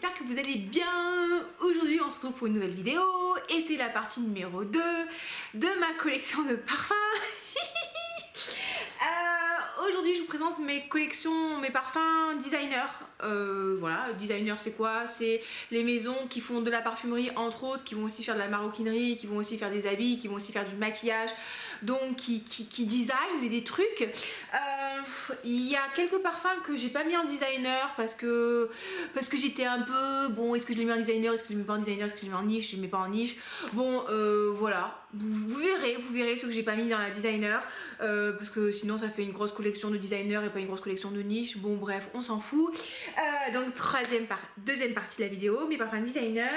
j'espère que vous allez bien. Aujourd'hui on se retrouve pour une nouvelle vidéo et c'est la partie numéro 2 de ma collection de parfums. Aujourd'hui je vous présente mes collections, mes parfums designer. Voilà, designer c'est quoi? C'est les maisons qui font de la parfumerie entre autres, qui vont aussi faire de la maroquinerie, qui vont aussi faire des habits, qui vont aussi faire du maquillage, donc qui designent des trucs. Il y a quelques parfums que j'ai pas mis en designer parce que j'étais un peu bon, est-ce que je les mets en designer, est-ce que je les mets pas en designer, est-ce que je les mets en niche, je les mets pas en niche. Bon voilà, vous verrez ceux que j'ai pas mis dans la designer, parce que sinon ça fait une grosse collection de designer et pas une grosse collection de niche. Bon bref, on s'en fout. Donc deuxième partie de la vidéo, mes parfums designer.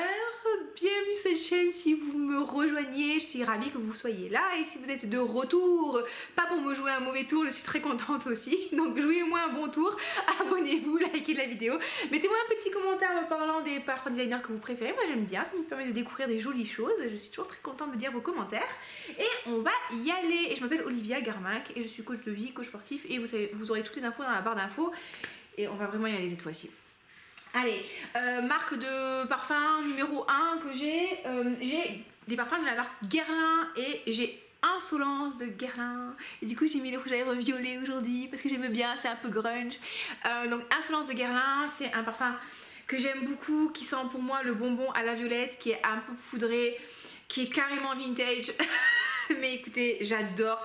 Bienvenue sur cette chaîne si vous me rejoignez, je suis ravie que vous soyez là, et si vous êtes de retour, pas pour me jouer un mauvais tour, je suis très contente aussi, donc jouez-moi un bon tour, abonnez-vous, likez la vidéo, mettez-moi un petit commentaire en me parlant des parfums designers que vous préférez. Moi j'aime bien, ça me permet de découvrir des jolies choses, je suis toujours très contente de lire vos commentaires, et on va y aller. Et je m'appelle Olivia Garmac et je suis coach de vie, coach sportif, et vous aurez toutes les infos dans la barre d'infos, et on va vraiment y aller cette fois-ci. Allez, marque de parfum numéro 1 que j'ai des parfums de la marque Guerlain, et j'ai Insolence de Guerlain, et du coup j'ai mis le rouge à lèvres violet aujourd'hui parce que j'aime bien, c'est un peu grunge. Donc Insolence de Guerlain, c'est un parfum que j'aime beaucoup, qui sent pour moi le bonbon à la violette, qui est un peu poudré, qui est carrément vintage. Mais écoutez, j'adore.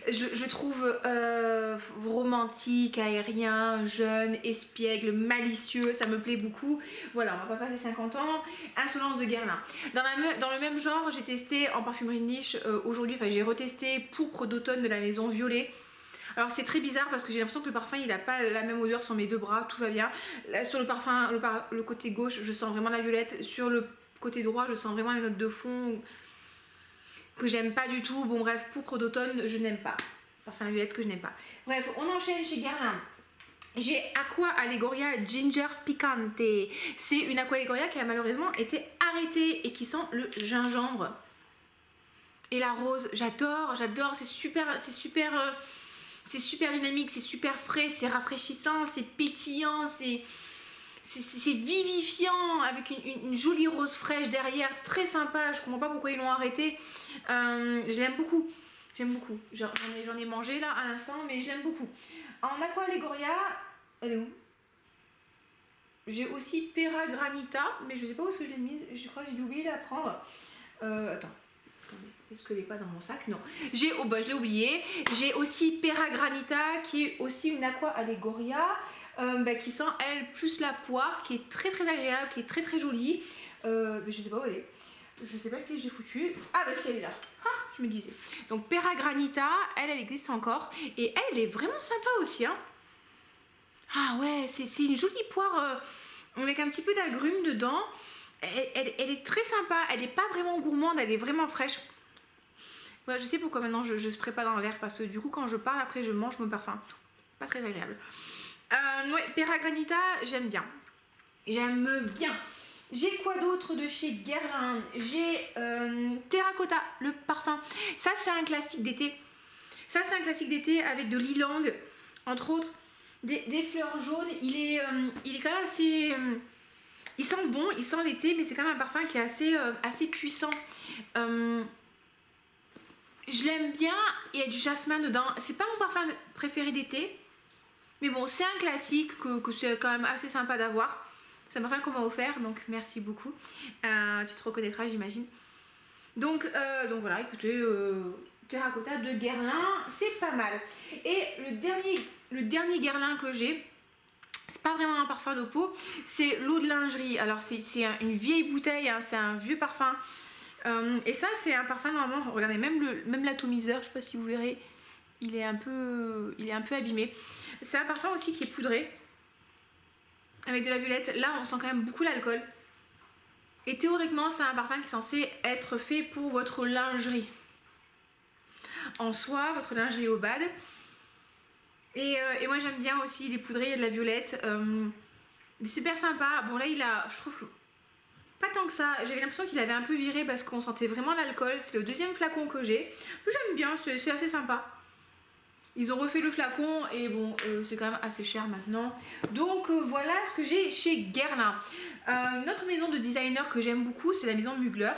Je trouve romantique, aérien, jeune, espiègle, malicieux, ça me plaît beaucoup. Voilà, on va pas passer 50 ans. Insolence de Guerlain. Dans le même genre, j'ai testé en parfumerie de niche aujourd'hui, enfin j'ai retesté Pourpre d'automne de la maison Violet. Alors c'est très bizarre parce que j'ai l'impression que le parfum il a pas la même odeur sur mes deux bras, tout va bien. Là sur le parfum, le côté gauche, je sens vraiment la violette. Sur le côté droit, je sens vraiment les notes de fond que j'aime pas du tout. Bon bref, Pourpre d'automne je n'aime pas, parfum violette que je n'aime pas. Bref, on enchaîne chez Guerlain. J'ai Aqua Allegoria Ginger Picante. C'est une Aqua Allegoria qui a malheureusement été arrêtée et qui sent le gingembre et la rose. J'adore, c'est super dynamique, c'est super frais, c'est rafraîchissant, c'est pétillant, c'est vivifiant, avec une jolie rose fraîche derrière, très sympa. Je comprends pas pourquoi ils l'ont arrêté. J'aime beaucoup, j'en ai mangé là à l'instant, mais j'aime beaucoup. En Aqua Allegoria, elle est où? J'ai aussi Pera Granita, mais je sais pas où est-ce que je l'ai mise, je crois que j'ai oublié de la prendre. Attendez, est-ce qu'elle n'est pas dans mon sac? Non, je l'ai oublié. J'ai aussi Pera Granita, qui est aussi une Aqua Allegoria, qui sent elle plus la poire, qui est très agréable, qui est très jolie. Mais je sais pas où elle est, je sais pas ce que j'ai foutu. Ah bah si, elle est là. Ah, je me disais. Donc Pera Granita, elle existe encore, et elle est vraiment sympa aussi, hein. Ah ouais, c'est une jolie poire avec un petit peu d'agrumes dedans. Elle est très sympa, elle est pas vraiment gourmande, elle est vraiment fraîche. Voilà, je sais pourquoi maintenant je spray pas dans l'air, parce que du coup quand je parle après je mange mon parfum. Pas très agréable. Ouais, Pera Granita, j'aime bien. J'ai quoi d'autre de chez Guerlain? J'ai Terracotta, le parfum. Ça c'est un classique d'été. Avec de l'ylang, entre autres, des fleurs jaunes. Il est quand même assez... il sent bon, il sent l'été, mais c'est quand même un parfum qui est assez puissant. Je l'aime bien, il y a du jasmin dedans. C'est pas mon parfum préféré d'été, mais bon, c'est un classique que c'est quand même assez sympa d'avoir. C'est un parfum qu'on m'a offert, donc merci beaucoup. Tu te reconnaîtras, j'imagine. Donc voilà, écoutez, Terracotta de Guerlain, c'est pas mal. Et le dernier Guerlain que j'ai, c'est pas vraiment un parfum de peau, c'est l'eau de lingerie. Alors c'est une vieille bouteille, hein, c'est un vieux parfum. Et ça c'est un parfum normalement, regardez, même l'atomiseur, je sais pas si vous verrez, il est un peu abîmé. C'est un parfum aussi qui est poudré, avec de la violette. Là on sent quand même beaucoup l'alcool. Et théoriquement c'est un parfum qui est censé être fait pour votre lingerie en soie, votre lingerie au bad. Et moi j'aime bien aussi les poudrés, il y a de la violette. Il est super sympa. Bon là je trouve que pas tant que ça. J'avais l'impression qu'il avait un peu viré parce qu'on sentait vraiment l'alcool. C'est le deuxième flacon que j'ai. J'aime bien, c'est assez sympa. Ils ont refait le flacon et bon, c'est quand même assez cher maintenant. Donc voilà ce que j'ai chez Guerlain. Une autre maison de designer que j'aime beaucoup, c'est la maison Mugler.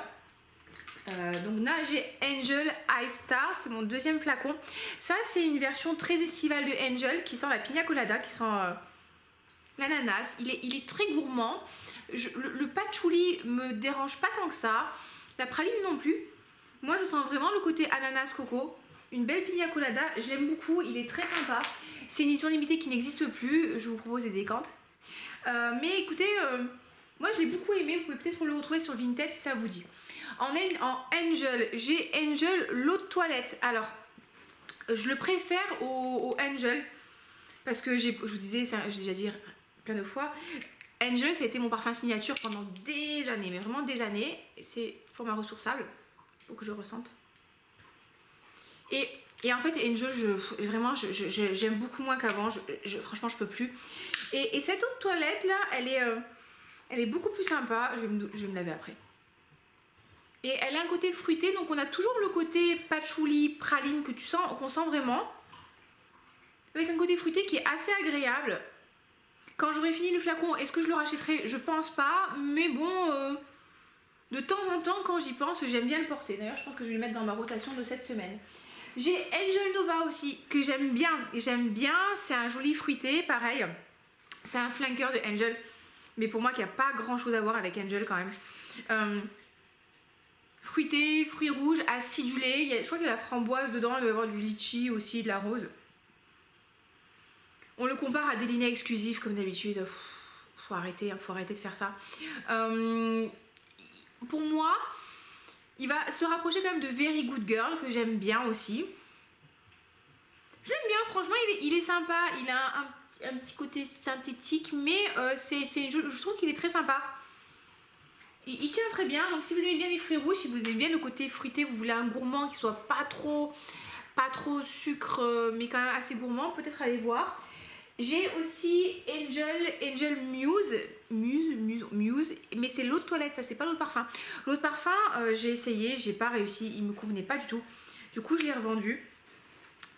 Donc là j'ai Angel Ice Star, c'est mon deuxième flacon. Ça c'est une version très estivale de Angel qui sent la pina colada, qui sent l'ananas. Il est très gourmand. Le patchouli me dérange pas tant que ça. La praline non plus. Moi je sens vraiment le côté ananas coco. Une belle pina colada, je l'aime beaucoup, il est très sympa. C'est une édition limitée qui n'existe plus, je vous propose des décantes. Mais écoutez, moi je l'ai beaucoup aimé, vous pouvez peut-être le retrouver sur Vinted si ça vous dit. En Angel, j'ai Angel l'eau de toilette. Alors, je le préfère au Angel parce que je vous disais, j'ai déjà dit plein de fois, Angel c'était mon parfum signature pendant des années, mais vraiment des années. C'est format ressourçable, faut que je ressente. Et en fait, Angel, vraiment, j'aime beaucoup moins qu'avant. Franchement, je peux plus. Et cette eau de toilette là, elle est beaucoup plus sympa. Je vais me laver après. Et elle a un côté fruité, donc on a toujours le côté patchouli, praline qu'on sent vraiment. Avec un côté fruité qui est assez agréable. Quand j'aurai fini le flacon, est-ce que je le rachèterai? Je pense pas. Mais bon, de temps en temps, quand j'y pense, j'aime bien le porter. D'ailleurs, je pense que je vais le mettre dans ma rotation de cette semaine. J'ai Angel Nova aussi, que j'aime bien. J'aime bien, c'est un joli fruité, pareil. C'est un flanker de Angel. Mais pour moi, qu'il n'y a pas grand chose à voir avec Angel quand même. Fruité, fruits rouges, acidulé. Je crois qu'il y a la framboise dedans, il doit y avoir du litchi aussi, de la rose. On le compare à des lignes exclusives comme d'habitude. Faut arrêter de faire ça. Pour moi, il va se rapprocher quand même de Very Good Girl, que j'aime bien aussi. Je l'aime bien, franchement, il est sympa. Il a un petit côté synthétique, mais je trouve qu'il est très sympa. Il tient très bien, donc si vous aimez bien les fruits rouges, si vous aimez bien le côté fruité, vous voulez un gourmand qui soit pas trop sucre, mais quand même assez gourmand, peut-être aller voir. J'ai aussi Angel Muse, mais c'est l'eau de toilette, ça c'est pas l'eau de parfum. L'eau de parfum, j'ai essayé, j'ai pas réussi, il me convenait pas du tout. Du coup, je l'ai revendu.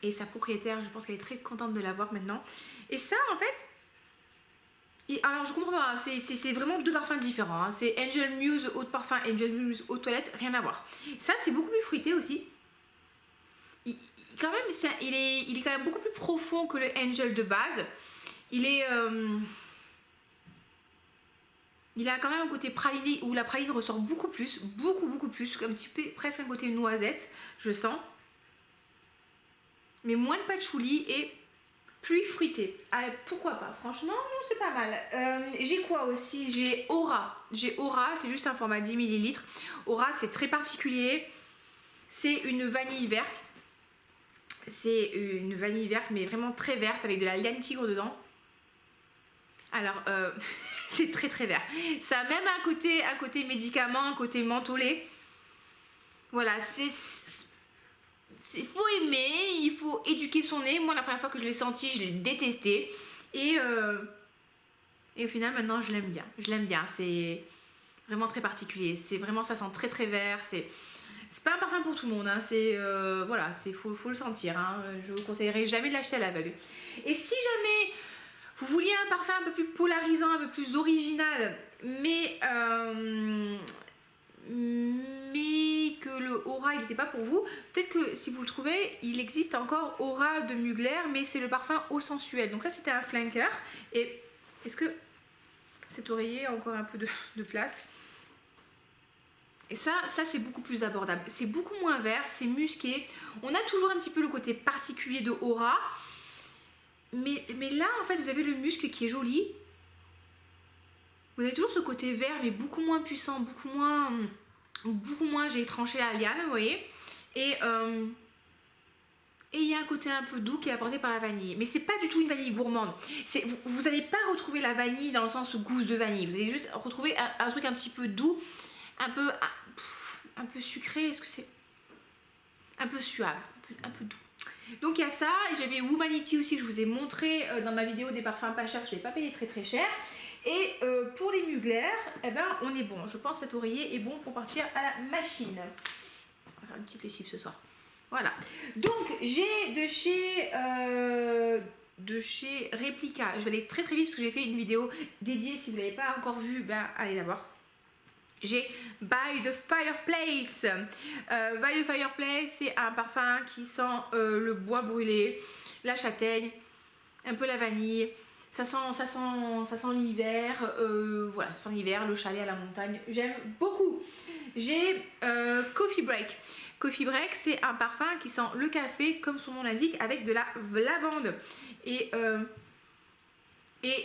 Et sa propriétaire, je pense qu'elle est très contente de l'avoir maintenant. Et ça, en fait, alors je comprends pas, c'est vraiment deux parfums différents. Hein. C'est Angel Muse eau de parfum, Angel Muse eau de toilette, rien à voir. Ça, c'est beaucoup plus fruité aussi. Quand même, il est quand même beaucoup plus profond que le Angel de base. Il a quand même un côté praliné où la praline ressort beaucoup plus, beaucoup plus, un petit peu presque un côté noisette, je sens. Mais moins de patchouli et plus fruité. Pourquoi pas? Franchement, non, c'est pas mal. J'ai quoi aussi? J'ai Aura. C'est juste un format 10 ml. Aura, c'est très particulier. C'est une vanille verte. C'est une vanille verte, mais vraiment très verte, avec de la liane tigre dedans. Alors, c'est très vert. Ça a même un côté médicament, un côté mentholé. Voilà, il faut aimer, il faut éduquer son nez. Moi, la première fois que je l'ai senti, je l'ai détesté. Et au final, maintenant, je l'aime bien. C'est vraiment très particulier. C'est vraiment, ça sent très vert. C'est pas un parfum pour tout le monde, hein. Voilà, faut le sentir, hein. Je vous conseillerais jamais de l'acheter à l'aveugle. Et si jamais vous vouliez un parfum un peu plus polarisant, un peu plus original, mais que le Aura il n'était pas pour vous, peut-être que si vous le trouvez, il existe encore Aura de Mugler, mais c'est le parfum eau sensuelle. Donc ça, c'était un flanker. Et est-ce que cet oreiller a encore un peu de place? Et ça c'est beaucoup plus abordable. C'est beaucoup moins vert, c'est musqué. On a toujours un petit peu le côté particulier de Aura. Mais là, en fait, vous avez le musc qui est joli. Vous avez toujours ce côté vert, mais beaucoup moins puissant, beaucoup moins j'ai tranché la liane, vous voyez. Et il y a un côté un peu doux qui est apporté par la vanille. Mais c'est pas du tout une vanille gourmande. Vous n'allez pas retrouver la vanille dans le sens gousse de vanille. Vous allez juste retrouver un truc un petit peu doux, un peu sucré. Est-ce que c'est un peu suave, un peu doux. Donc il y a ça. Et j'avais Womanity aussi que je vous ai montré dans ma vidéo des parfums pas chers que je n'ai pas payé très cher. Et pour les Mugler, eh ben, on est bon. Je pense que cet oreiller est bon pour partir à la machine. On va faire une petite lessive ce soir. Voilà. Donc j'ai de chez Replica. Je vais aller très très vite parce que j'ai fait une vidéo dédiée. Si vous ne l'avez pas encore vue, ben, allez la voir. J'ai By the Fireplace. By the Fireplace, c'est un parfum qui sent le bois brûlé, la châtaigne, un peu la vanille. Ça sent l'hiver. Voilà, ça sent l'hiver, le chalet à la montagne. J'aime beaucoup. J'ai Coffee Break. Coffee Break, c'est un parfum qui sent le café, comme son nom l'indique, avec de la lavande. Et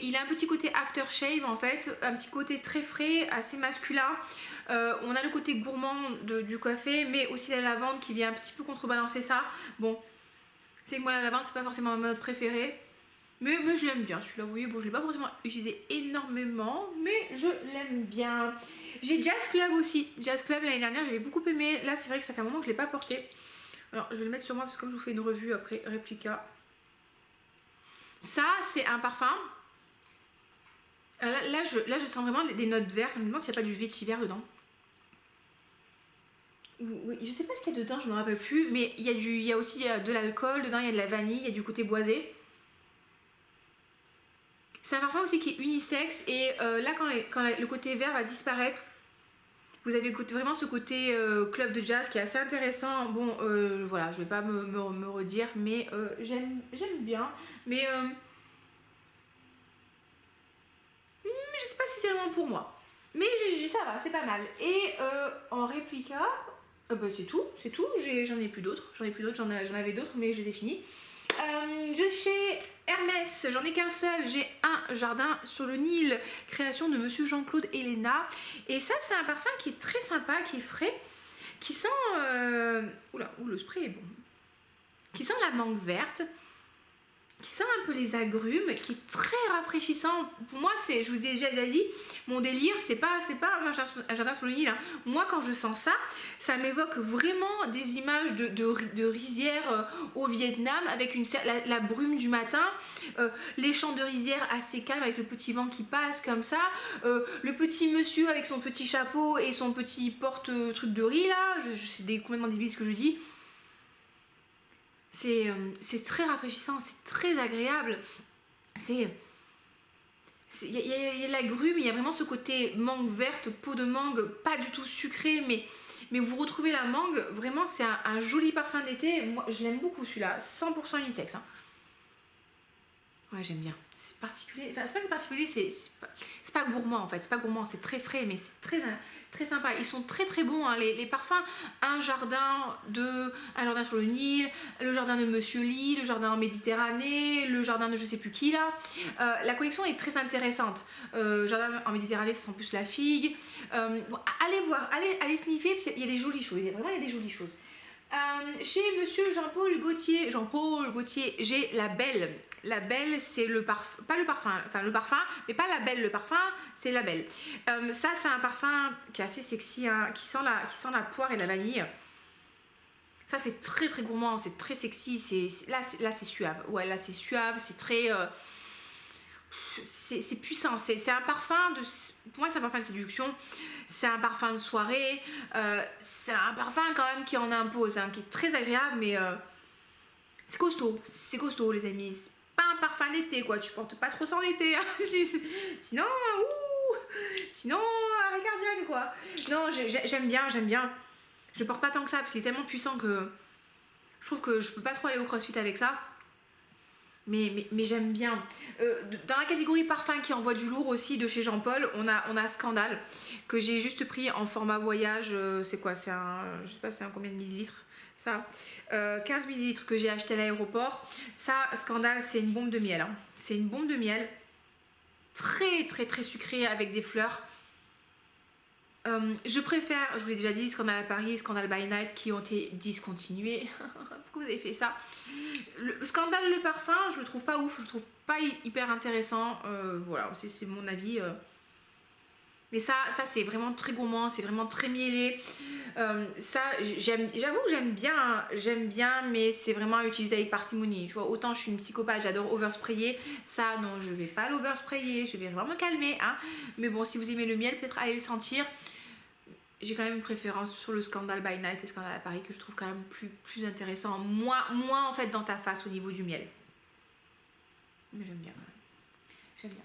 il a un petit côté aftershave en fait, un petit côté très frais, assez masculin. On a le côté gourmand du café, mais aussi la lavande qui vient un petit peu contrebalancer ça. Bon, c'est que moi la lavande, c'est pas forcément ma mode préférée. Mais je l'aime bien, celui-là, vous voyez, bon, je ne l'ai pas forcément utilisé énormément, mais je l'aime bien. J'ai Jazz Club aussi. Jazz Club, l'année dernière, j'avais beaucoup aimé. Là, c'est vrai que ça fait un moment que je ne l'ai pas porté. Alors, je vais le mettre sur moi parce que comme je vous fais une revue après, Replica. Ça, c'est un parfum. Là, je sens vraiment des notes vertes. Je me demande s'il n'y a pas du vétiver dedans. Oui, je sais pas ce qu'il y a dedans, je me rappelle plus. Mais il y a aussi de l'alcool dedans, il y a de la vanille, il y a du côté boisé. C'est un parfum aussi qui est unisexe et là quand le côté vert va disparaître, vous avez vraiment ce côté club de jazz qui est assez intéressant. Bon, voilà, je vais pas me redire, mais j'aime bien. Mais je sais pas si c'est vraiment pour moi. Mais ça va, c'est pas mal. Et en réplica, bah, c'est tout. J'en ai plus d'autres. J'en avais d'autres, mais je les ai finis. Chez Hermès, j'en ai qu'un seul, j'ai un jardin sur le Nil, création de monsieur Jean-Claude Helena. Et ça, c'est un parfum qui est très sympa, qui est frais, qui sent. Le spray est bon. Qui sent la mangue verte, qui sent un peu les agrumes, qui est très rafraîchissant. Pour moi, je vous ai déjà dit, mon délire, c'est pas un jardin sur le Nil. Hein. Moi, quand je sens ça, ça m'évoque vraiment des images de rizières au Vietnam, avec la brume du matin, les champs de rizières assez calmes, avec le petit vent qui passe comme ça, le petit monsieur avec son petit chapeau et son petit porte-truc de riz là, c'est complètement débile ce que je dis. C'est très rafraîchissant, c'est très agréable. Il y a de la grume, il y a vraiment ce côté mangue verte, peau de mangue, pas du tout sucré, mais vous retrouvez la mangue. Vraiment, c'est un joli parfum d'été. Moi, je l'aime beaucoup celui-là, 100% unisexe. Hein. Ouais, j'aime bien. C'est particulier. Enfin, c'est pas que particulier, c'est pas gourmand en fait. C'est pas gourmand, c'est très frais, mais c'est très sympa. Ils sont très très bons, hein, les parfums. Un jardin sur le Nil, le jardin de Monsieur Lee, le jardin en Méditerranée, le jardin de je sais plus qui là. La collection est très intéressante. Jardin en Méditerranée, ça sent plus la figue. Bon, allez voir, allez sniffer, parce qu'il y a des jolies choses. Il y a des jolies choses. Chez monsieur Jean-Paul Gaultier, j'ai la Belle. La Belle, c'est le parfum, pas le parfum, enfin le parfum, mais pas la Belle, le parfum, c'est la Belle. Ça, c'est un parfum qui est assez sexy, hein, qui sent la poire et la vanille. Ça, c'est très très gourmand, c'est très sexy. Là, c'est suave. Ouais, là, c'est suave, c'est très. C'est puissant, c'est un parfum pour moi c'est un parfum de séduction, c'est un parfum de soirée, c'est un parfum quand même qui en impose, hein, qui est très agréable, mais c'est costaud les amis, c'est pas un parfum d'été quoi, tu portes pas trop ça en été, hein, sinon arrêt cardiaque quoi. Non, j'aime bien, je porte pas tant que ça parce qu'il est tellement puissant que je trouve que je peux pas trop aller au crossfit avec ça. Mais j'aime bien. Dans la catégorie parfum qui envoie du lourd aussi de chez Jean-Paul, on a Scandale que j'ai juste pris en format voyage. C'est quoi? Je sais pas c'est un combien de millilitres ça. 15 millilitres que j'ai acheté à l'aéroport. Ça, Scandale, c'est une bombe de miel. Hein. C'est une bombe de miel très très très sucrée avec des fleurs. Je préfère, je vous l'ai déjà dit, Scandale à Paris, Scandale by Night qui ont été discontinués. Pourquoi vous avez fait ça? Scandale le parfum, je le trouve pas ouf, je le trouve pas hyper intéressant. Voilà, c'est mon avis. Mais ça c'est vraiment très gourmand, c'est vraiment très mielé. Ça, j'avoue que j'aime bien, mais c'est vraiment à utiliser avec parcimonie. Tu vois, autant je suis une psychopathe, j'adore oversprayer. Ça, non, je vais pas l'oversprayer, je vais vraiment me calmer. Hein. Mais bon, si vous aimez le miel, peut-être allez le sentir. j'ai quand même une préférence sur le Scandal by Night et Scandal à Paris que je trouve quand même plus intéressant, moins en fait dans ta face au niveau du miel. Mais j'aime bien quand même. J'aime bien.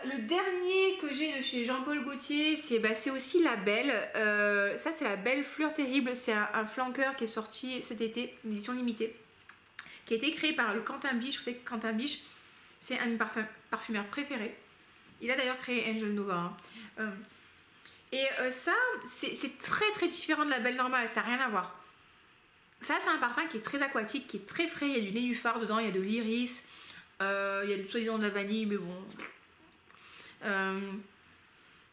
Le dernier que j'ai de chez Jean-Paul Gaultier, c'est aussi la Belle. Ça, c'est la Belle Fleur Terrible. C'est un flanqueur qui est sorti cet été, une édition limitée, qui a été créé par le Quentin Biche. Vous savez que Quentin Biche, c'est un de mes parfumeurs préférés. Il a d'ailleurs créé Angel Nova. Ça, c'est très très différent de la Belle normale. Ça n'a rien à voir. Ça, c'est un parfum qui est très aquatique, qui est très frais. Il y a du nénuphar dedans, il y a de l'iris, il y a soi-disant de la vanille, mais bon.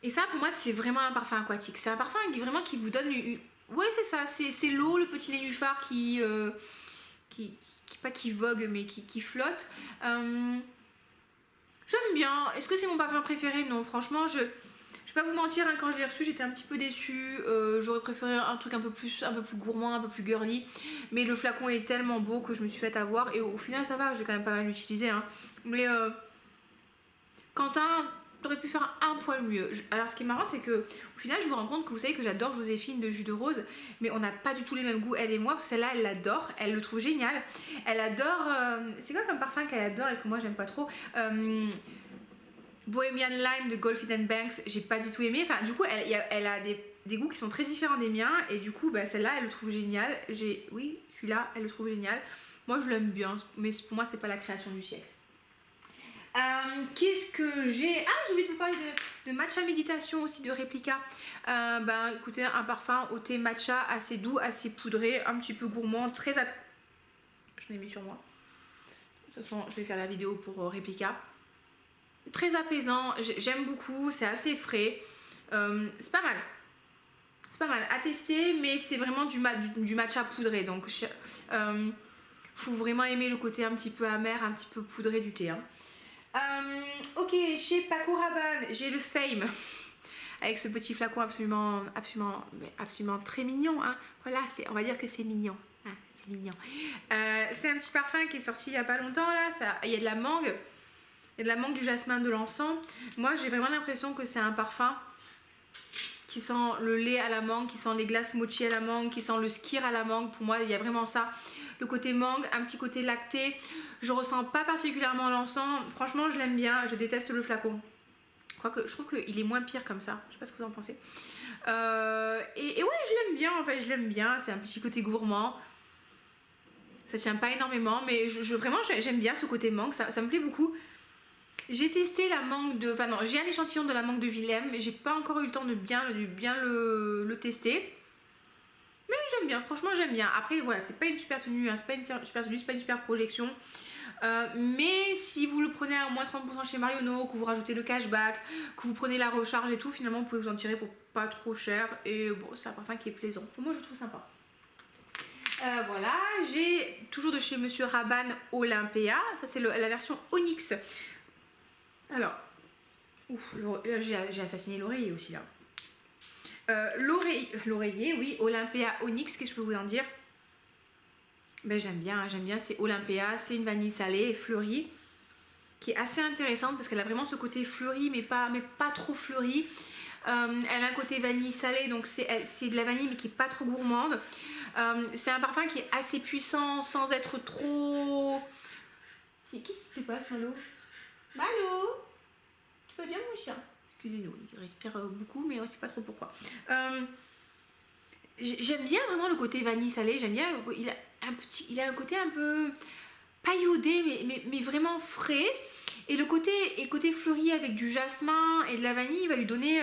Et ça, pour moi, c'est vraiment un parfum aquatique. C'est un parfum qui vous donne ouais, c'est ça, c'est l'eau, le petit nénuphar qui pas qui vogue, mais qui flotte. J'aime bien. Est-ce que c'est mon parfum préféré? Non, franchement, je vais pas vous mentir, hein, quand je l'ai reçu, j'étais un petit peu déçue. J'aurais préféré un truc un peu plus gourmand, un peu plus girly. Mais le flacon est tellement beau que je me suis fait avoir. Et au final, ça va, j'ai quand même pas mal utilisé. Hein. Mais Quentin, t'aurais pu faire un poil mieux. Alors, ce qui est marrant, c'est que au final, je me rends compte que vous savez que j'adore Joséphine de Jus de Rose, mais on n'a pas du tout les mêmes goûts, elle et moi. Parce que celle-là, elle l'adore, elle le trouve génial. Elle adore. C'est quoi comme parfum qu'elle adore et que moi, j'aime pas trop? Bohemian Lime de Golf Banks, j'ai pas du tout aimé. Enfin, du coup, elle a des goûts qui sont très différents des miens. Et du coup, celle-là, elle le trouve génial. Oui, celui-là, elle le trouve génial. Moi, je l'aime bien, mais pour moi, c'est pas la création du siècle. Qu'est-ce que j'ai? Ah, j'ai oublié de vous parler de matcha méditation aussi, de Replica. Écoutez, un parfum au thé matcha assez doux, assez poudré, un petit peu gourmand, très... Je l'ai mis sur moi. De toute façon, je vais faire la vidéo pour Replica. Très apaisant, j'aime beaucoup, c'est assez frais. C'est pas mal. C'est pas mal à tester, mais c'est vraiment du matcha poudré. Donc, faut vraiment aimer le côté un petit peu amer, un petit peu poudré du thé. Hein. Ok, chez Paco Rabanne, j'ai le Fame avec ce petit flacon absolument très mignon. Hein. Voilà, on va dire que c'est mignon. Hein, c'est mignon. C'est un petit parfum qui est sorti il y a pas longtemps là. Il y a de la mangue. Il y a de la mangue, du jasmin, de l'encens. Moi, j'ai vraiment l'impression que c'est un parfum qui sent le lait à la mangue, qui sent les glaces mochi à la mangue, qui sent le skyr à la mangue. Pour moi, il y a vraiment ça. Le côté mangue, un petit côté lacté. Je ressens pas particulièrement l'encens. Franchement, je l'aime bien. Je déteste le flacon. Je trouve qu'il est moins pire comme ça. Je sais pas ce que vous en pensez. Et ouais, je l'aime bien. En fait, je l'aime bien. C'est un petit côté gourmand. Ça tient pas énormément, mais vraiment, j'aime bien ce côté mangue. Ça me plaît beaucoup. J'ai testé la mangue de... Enfin non, j'ai un échantillon de la mangue de Willem, mais j'ai pas encore eu le temps de bien le tester. Mais j'aime bien, franchement j'aime bien. Après voilà, c'est pas une super tenue, hein, c'est pas une super tenue, c'est pas une super projection. Mais si vous le prenez à moins 30% chez Marionneau, que vous rajoutez le cashback, que vous prenez la recharge et tout, finalement vous pouvez vous en tirer pour pas trop cher. Et bon, c'est un parfum qui est plaisant. Moi je trouve sympa. Voilà, j'ai toujours de chez Monsieur Rabanne Olympia. Ça c'est la version Onyx. Alors, j'ai assassiné l'oreiller aussi là. L'oreiller, oui, Olympia Onyx, qu'est-ce que je peux vous en dire? J'aime bien, c'est Olympia, c'est une vanille salée et fleurie, qui est assez intéressante parce qu'elle a vraiment ce côté fleuri, mais pas trop fleuri. Elle a un côté vanille salée, donc c'est de la vanille mais qui est pas trop gourmande. C'est un parfum qui est assez puissant sans être trop... Qu'est-ce qui se passe, Malo? Malo, tu vas bien mon chien? Excusez-nous, il respire beaucoup, mais on ne sait pas trop pourquoi. J'aime bien vraiment le côté vanille salée. J'aime bien, il a un côté un peu pailloté, mais vraiment frais. Et le côté fleuri avec du jasmin et de la vanille, il va lui donner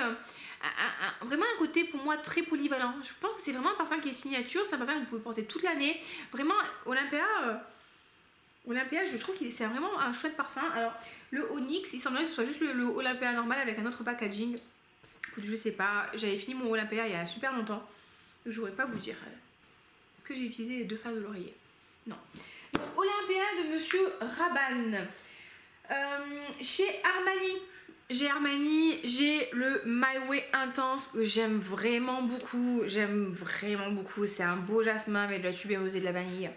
vraiment un côté pour moi très polyvalent. Je pense que c'est vraiment un parfum qui est signature. C'est un parfum que vous pouvez porter toute l'année. Vraiment, Olympia, je trouve que c'est vraiment un chouette parfum. Alors, le Onyx, il semblerait que ce soit juste le Olympia normal avec un autre packaging. Je sais pas, j'avais fini mon Olympia il y a super longtemps. Je pourrais pas vous dire. Est-ce que j'ai utilisé les deux faces de l'oreiller? Non. Donc, Olympia de Monsieur Rabanne. Chez Armani, j'ai le My Way Intense que j'aime vraiment beaucoup. C'est un beau jasmin avec de la tubéreuse et de la vanille.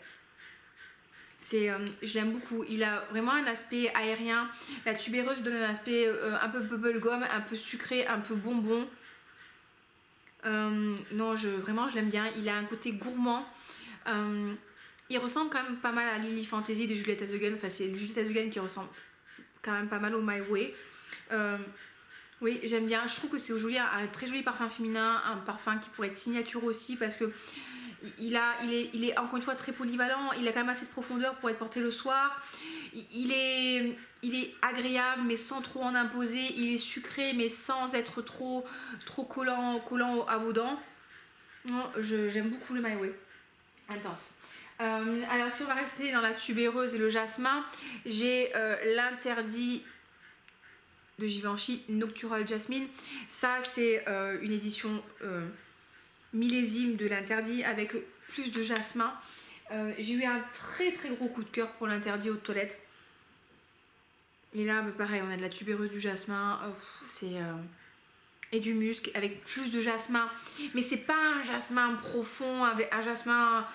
Je l'aime beaucoup. Il a vraiment un aspect aérien. La tubéreuse donne un aspect un peu bubblegum, un peu sucré, un peu bonbon. Non, vraiment, je l'aime bien. Il a un côté gourmand. Il ressemble quand même pas mal à Lily Fantasy de Juliette Hazegun. Enfin, c'est Juliette Hazegun qui ressemble quand même pas mal au My Way. Oui, j'aime bien. Je trouve que c'est aujourd'hui un très joli parfum féminin, un parfum qui pourrait être signature aussi parce que il est encore une fois très polyvalent. Il a quand même assez de profondeur pour être porté le soir. Il est agréable mais sans trop en imposer. Il est sucré mais sans être trop collant à vos dents. Non, j'aime beaucoup le My Way. Intense. Alors si on va rester dans la tubéreuse et le jasmin, j'ai l'interdit de Givenchy Noctural Jasmine. Ça c'est une édition millésime de l'interdit avec plus de jasmin. J'ai eu un très gros coup de cœur pour l'interdit aux toilettes. Et là pareil, on a de la tubéreuse, du jasmin, et du musc avec plus de jasmin, mais c'est pas un jasmin profond, avec un jasmin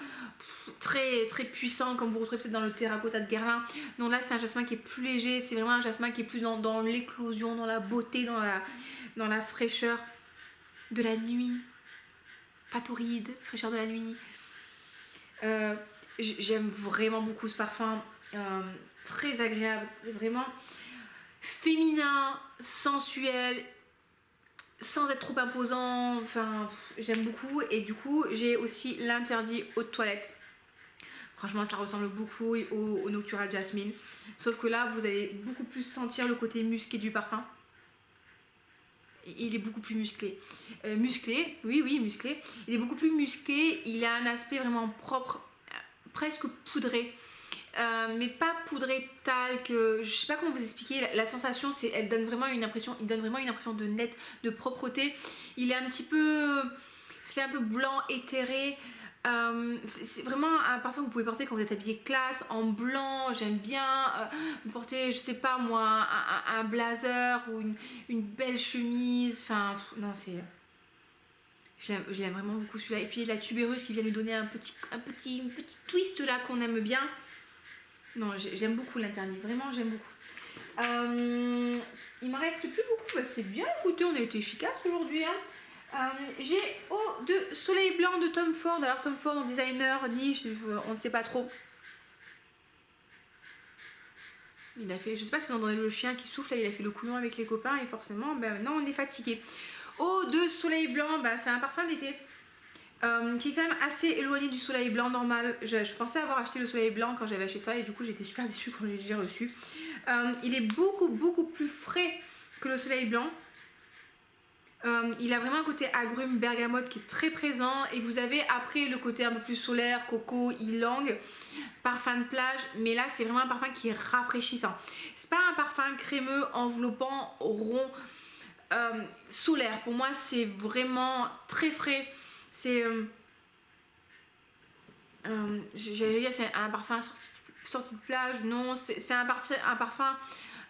très puissant comme vous retrouvez peut-être dans le terracotta de Guerlain. Non, là c'est un jasmin qui est plus léger, c'est vraiment un jasmin qui est plus dans l'éclosion, dans la beauté, dans la fraîcheur de la nuit, pas torride, fraîcheur de la nuit. J'aime vraiment beaucoup ce parfum, très agréable, c'est vraiment féminin, sensuel, sans être trop imposant. Enfin, j'aime beaucoup. Et du coup, j'ai aussi l'interdit eau de toilette. Franchement, ça ressemble beaucoup au Noctural Jasmine. Sauf que là, vous allez beaucoup plus sentir le côté musqué du parfum. Il est beaucoup plus musclé. Musclé, oui, musclé. Il est beaucoup plus musclé. Il a un aspect vraiment propre, presque poudré. Mais pas poudré talc, je sais pas comment vous expliquer. La sensation, il donne vraiment une impression de net, de propreté. Il est un petit peu, ça fait un peu blanc éthéré. C'est vraiment un parfum que vous pouvez porter quand vous êtes habillé classe, en blanc. J'aime bien. Vous portez, je sais pas moi, un blazer ou une belle chemise. Enfin, non, c'est. Je l'aime vraiment beaucoup celui-là. Et puis la tubéreuse qui vient lui donner un petit twist là qu'on aime bien. Non, j'aime beaucoup l'interdit, vraiment j'aime beaucoup. Il m'en reste plus beaucoup, bah, c'est bien, écoutez, on a été efficace aujourd'hui. Hein. J'ai eau de soleil blanc de Tom Ford. Alors Tom Ford en designer, niche, on ne sait pas trop. Il a fait, je sais pas si vous entendez le chien qui souffle, là il a fait le couillon avec les copains et forcément, ben, maintenant on est fatigué. Eau de soleil blanc, ben, c'est un parfum d'été. Qui est quand même assez éloigné du soleil blanc normal. Je pensais avoir acheté le soleil blanc quand j'avais acheté ça et du coup j'étais super déçue quand j'ai reçu. Il est beaucoup plus frais que le soleil blanc. Il a vraiment un côté agrume bergamote qui est très présent et vous avez après le côté un peu plus solaire, coco, ylang, parfum de plage, mais là c'est vraiment un parfum qui est rafraîchissant. C'est pas un parfum crémeux, enveloppant, rond, solaire. Pour moi c'est vraiment très frais. C'est j'allais dire c'est un parfum sorti de plage, non, c'est un parfum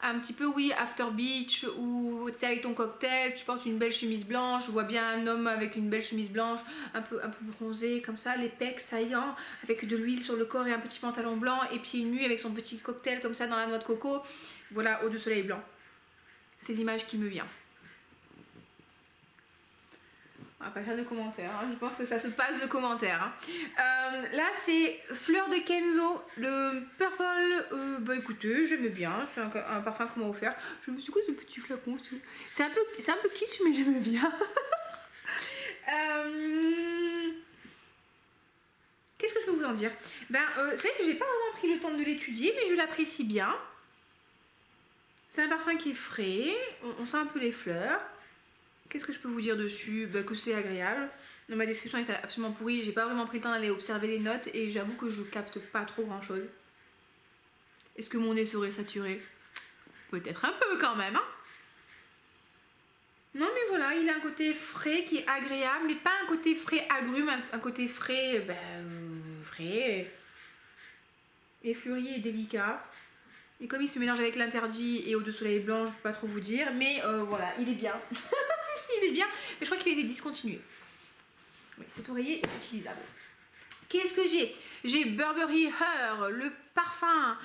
un petit peu, oui, after beach, où tu es avec ton cocktail, tu portes une belle chemise blanche, je vois bien un homme avec une belle chemise blanche, un peu bronzé comme ça, les pecs saillants, avec de l'huile sur le corps et un petit pantalon blanc, et pieds nus avec son petit cocktail comme ça dans la noix de coco. Voilà, eau de soleil blanc, c'est l'image qui me vient. On va pas faire de commentaires, hein. Je pense que ça se passe de commentaires. Hein. Là, c'est Fleur de Kenzo, le Purple. Bah écoutez, j'aime bien, c'est un parfum qu'on m'a offert. Je me suis dit, quoi ce petit flacon? C'est un peu kitsch, mais j'aime bien. Qu'est-ce que je peux vous en dire? Ben, c'est vrai que j'ai pas vraiment pris le temps de l'étudier, mais je l'apprécie bien. C'est un parfum qui est frais, on sent un peu les fleurs. Qu'est-ce que je peux vous dire dessus? Bah, que c'est agréable. Dans ma description est absolument pourrie. J'ai pas vraiment pris le temps d'aller observer les notes et j'avoue que je capte pas trop grand chose. Est-ce que mon nez serait saturé? Peut-être un peu quand même. Hein, non mais voilà, il a un côté frais qui est agréable, mais pas un côté frais agrume, un côté frais, frais et fleuri et délicat. Et comme il se mélange avec l'interdit et eau de soleil blanc, je peux pas trop vous dire, mais voilà, il est bien. Il est bien, mais je crois qu'il a été discontinué. Oui, cet oreiller est utilisable. Qu'est-ce que j'ai? J'ai Burberry Her, le parfum.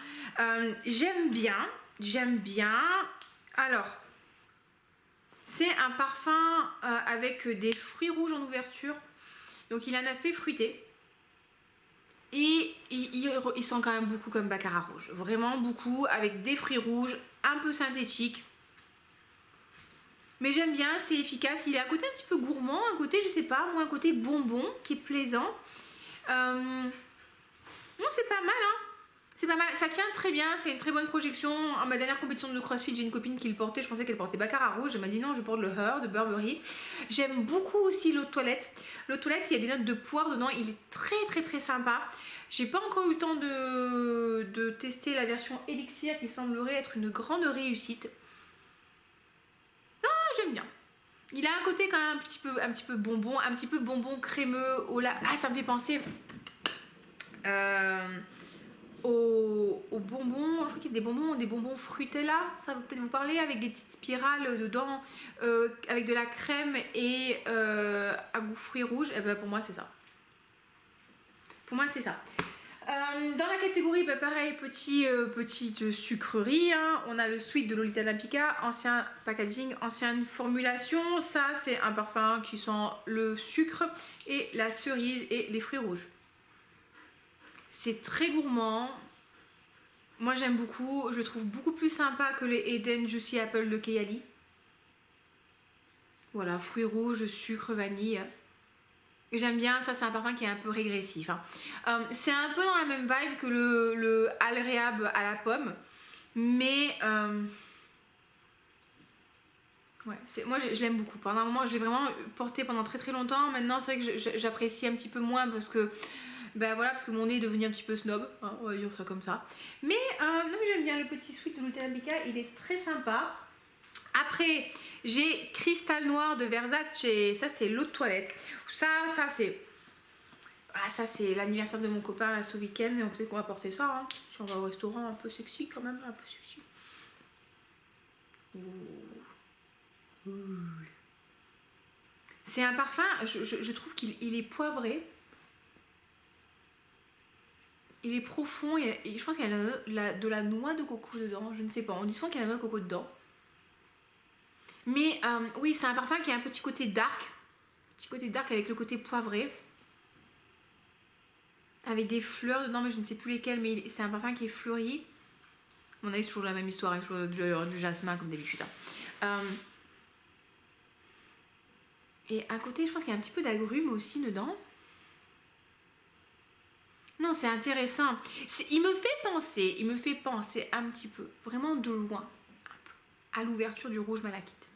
J'aime bien. Alors, C'est un parfum avec des fruits rouges en ouverture. Donc il a un aspect fruité. Et il sent quand même beaucoup comme Baccarat rouge. Vraiment beaucoup, avec des fruits rouges, un peu synthétiques. Mais j'aime bien, c'est efficace. Il a un côté un petit peu gourmand, un côté, je sais pas, moi, un côté bonbon qui est plaisant. Non, c'est pas mal, hein. C'est pas mal, ça tient très bien, c'est une très bonne projection. À ma dernière compétition de CrossFit, j'ai une copine qui le portait, je pensais qu'elle portait Baccarat rouge. Elle m'a dit non, je porte le Her de Burberry. J'aime beaucoup aussi l'eau de toilette. L'eau de toilette, il y a des notes de poire dedans, il est très sympa. J'ai pas encore eu le temps de tester la version Elixir qui semblerait être une grande réussite. J'aime bien. Il a un côté quand même un petit peu bonbon crémeux. Ah, ça me fait penser aux bonbons. Je crois qu'il y a des bonbons Fruitella. Ça va peut-être vous parler, avec des petites spirales dedans, avec de la crème et à goût fruits rouges. Et ben pour moi, c'est ça. Pour moi, c'est ça. Dans la catégorie, bah pareil, petite sucrerie, hein. On a le Sweet de Lolita Olympica, ancien packaging, ancienne formulation. Ça, c'est un parfum qui sent le sucre et la cerise et les fruits rouges. C'est très gourmand. Moi, j'aime beaucoup. Je le trouve beaucoup plus sympa que les Eden Juicy Apple de Kayali. Voilà, fruits rouges, sucre, vanille. J'aime bien, ça c'est un parfum qui est un peu régressif, hein. C'est un peu dans la même vibe que le Al Rehab à la pomme, mais ouais, moi je l'aime beaucoup. Pendant un moment je l'ai vraiment porté pendant très longtemps. Maintenant c'est vrai que j'apprécie un petit peu moins parce que voilà, parce que mon nez est devenu un petit peu snob, hein, on va dire ça comme ça. Mais non, mais j'aime bien le petit Sweet de Lolita Olympica, il est très sympa. Après, j'ai Cristal Noir de Versace, ça c'est l'eau de toilette. Ça c'est... Ah, ça c'est l'anniversaire de mon copain là, ce week-end, et on peut-être qu'on va porter ça, hein. Si on va au restaurant, un peu sexy quand même, un peu sexy. C'est un parfum, je trouve qu'il est poivré. Il est profond, et je pense qu'il y a de la noix de coco dedans, je ne sais pas. On dit souvent qu'il y a de la noix de coco dedans. Mais oui, c'est un parfum qui a un petit côté dark. Petit côté dark avec le côté poivré. Avec des fleurs dedans, mais je ne sais plus lesquelles. Mais c'est un parfum qui est fleuri. À mon avis, c'est toujours la même histoire. Il faut du jasmin comme d'habitude, hein. Et à côté, je pense qu'il y a un petit peu d'agrumes aussi dedans. Non, c'est intéressant. Il me fait penser un petit peu, vraiment de loin, un peu, à l'ouverture du rouge malachite.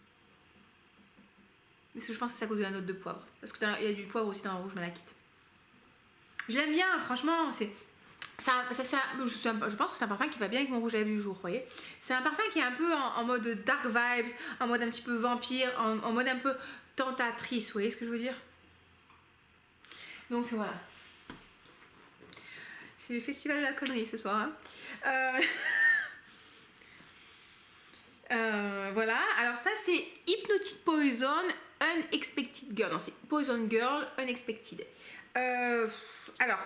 Parce que je pense que c'est à cause de la note de poivre. Parce qu'il y a du poivre aussi dans le rouge malachite. Je l'aime bien, franchement. Je pense que c'est un parfum qui va bien avec mon rouge à lèvres du jour, vous voyez. C'est un parfum qui est un peu en mode dark vibes, en mode un petit peu vampire, en mode un peu tentatrice, vous voyez ce que je veux dire? Donc voilà. C'est le festival de la connerie ce soir, hein. Voilà, alors ça c'est Hypnotic Poison Unexpected Girl. Non, c'est Poison Girl Unexpected. Alors,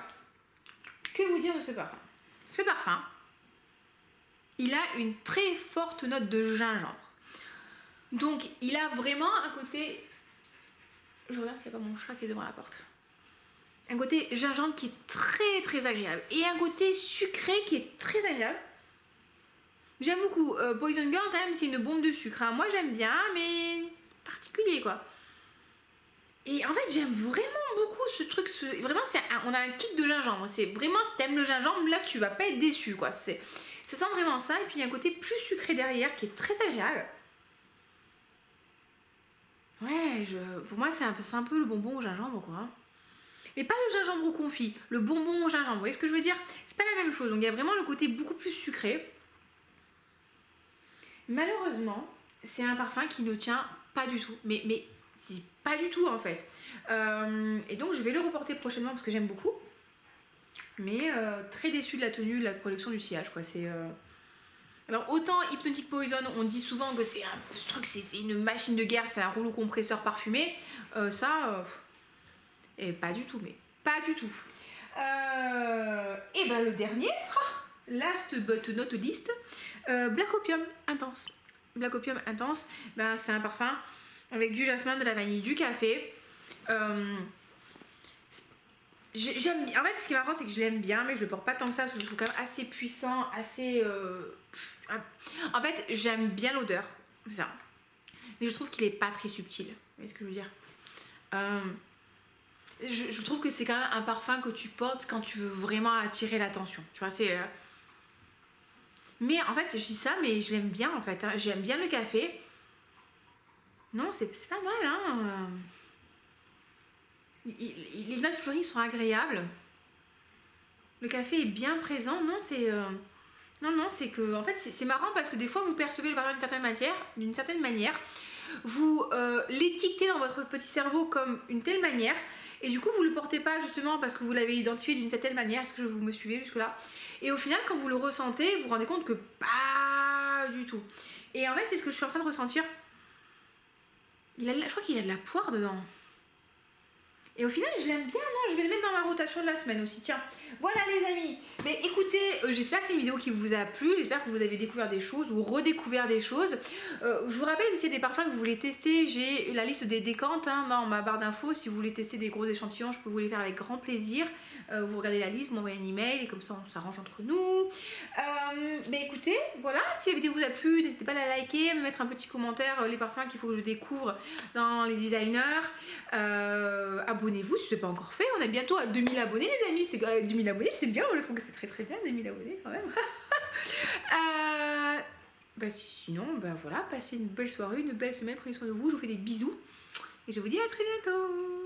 que vous dire de ce parfum? Ce parfum, il a une très forte note de gingembre. Donc, il a vraiment un côté... Je regarde s'il n'y a pas mon chat qui est devant la porte. Un côté gingembre qui est très agréable. Et un côté sucré qui est très agréable. J'aime beaucoup. Poison Girl, quand même, c'est une bombe de sucre, hein. Moi, j'aime bien, mais particulier, quoi. Et en fait, j'aime vraiment beaucoup ce truc. Vraiment, on a un kick de gingembre. C'est vraiment, si t'aimes le gingembre, là, tu vas pas être déçu, quoi. Ça sent vraiment ça. Et puis, il y a un côté plus sucré derrière qui est très agréable. Ouais, pour moi, c'est un peu le bonbon au gingembre, quoi. Mais pas le gingembre confit, le bonbon au gingembre. Vous voyez ce que je veux dire? C'est pas la même chose. Donc, il y a vraiment le côté beaucoup plus sucré. Malheureusement, c'est un parfum qui ne tient pas du tout. Mais pas du tout en fait. Et donc je vais le reporter prochainement parce que j'aime beaucoup. Mais très déçue de la tenue, de la production du sillage, quoi. Alors autant Hypnotic Poison, on dit souvent que ce truc c'est une machine de guerre, c'est un rouleau compresseur parfumé. Et pas du tout, mais pas du tout. Et ben le dernier, last but not least, Black Opium Intense. Black Opium Intense, c'est un parfum avec du jasmin, de la vanille, du café. J'aime, en fait, ce qui est marrant, c'est que je l'aime bien, mais je le porte pas tant que ça, parce que je le trouve quand même assez puissant, assez... En fait, j'aime bien l'odeur, c'est ça. Mais je trouve qu'il est pas très subtil. Vous voyez ce que je veux dire? Je trouve que c'est quand même un parfum que tu portes quand tu veux vraiment attirer l'attention. Tu vois, c'est... Mais en fait, je dis ça, mais je l'aime bien, en fait. Hein. J'aime bien le café. Non, c'est pas mal, hein. Les notes fleuries sont agréables. Le café est bien présent. Non, c'est... Non, c'est que... En fait, c'est marrant parce que des fois, vous percevez le parfum d'une certaine manière. Vous l'étiquetez dans votre petit cerveau comme une telle manière. Et du coup, vous ne le portez pas justement parce que vous l'avez identifié d'une certaine manière. Est-ce que vous me suivez jusque-là? Et au final, quand vous le ressentez, vous vous rendez compte que pas du tout. Et en fait, c'est ce que je suis en train de ressentir. Je crois qu'il y a de la poire dedans. Et au final, je l'aime bien, non? Je vais le mettre dans ma rotation de la semaine aussi. Tiens, voilà les amis. Mais écoutez, j'espère que c'est une vidéo qui vous a plu. J'espère que vous avez découvert des choses ou redécouvert des choses. Je vous rappelle que s'il y a des parfums que vous voulez tester, j'ai la liste des décantes dans ma barre d'infos. Si vous voulez tester des gros échantillons, je peux vous les faire avec grand plaisir. Vous regardez la liste, vous m'envoyez un email et comme ça on s'arrange entre nous. Mais écoutez, voilà, si la vidéo vous a plu, n'hésitez pas à la liker, à me mettre un petit commentaire, les parfums qu'il faut que je découvre dans les designers. Abonnez-vous si ce n'est pas encore fait, on est bientôt à 2000 abonnés les amis, 2000 abonnés c'est bien, je trouve que c'est très très bien 2000 abonnés quand même. Sinon, voilà, passez une belle soirée, une belle semaine, prenez soin de vous, je vous fais des bisous et je vous dis à très bientôt.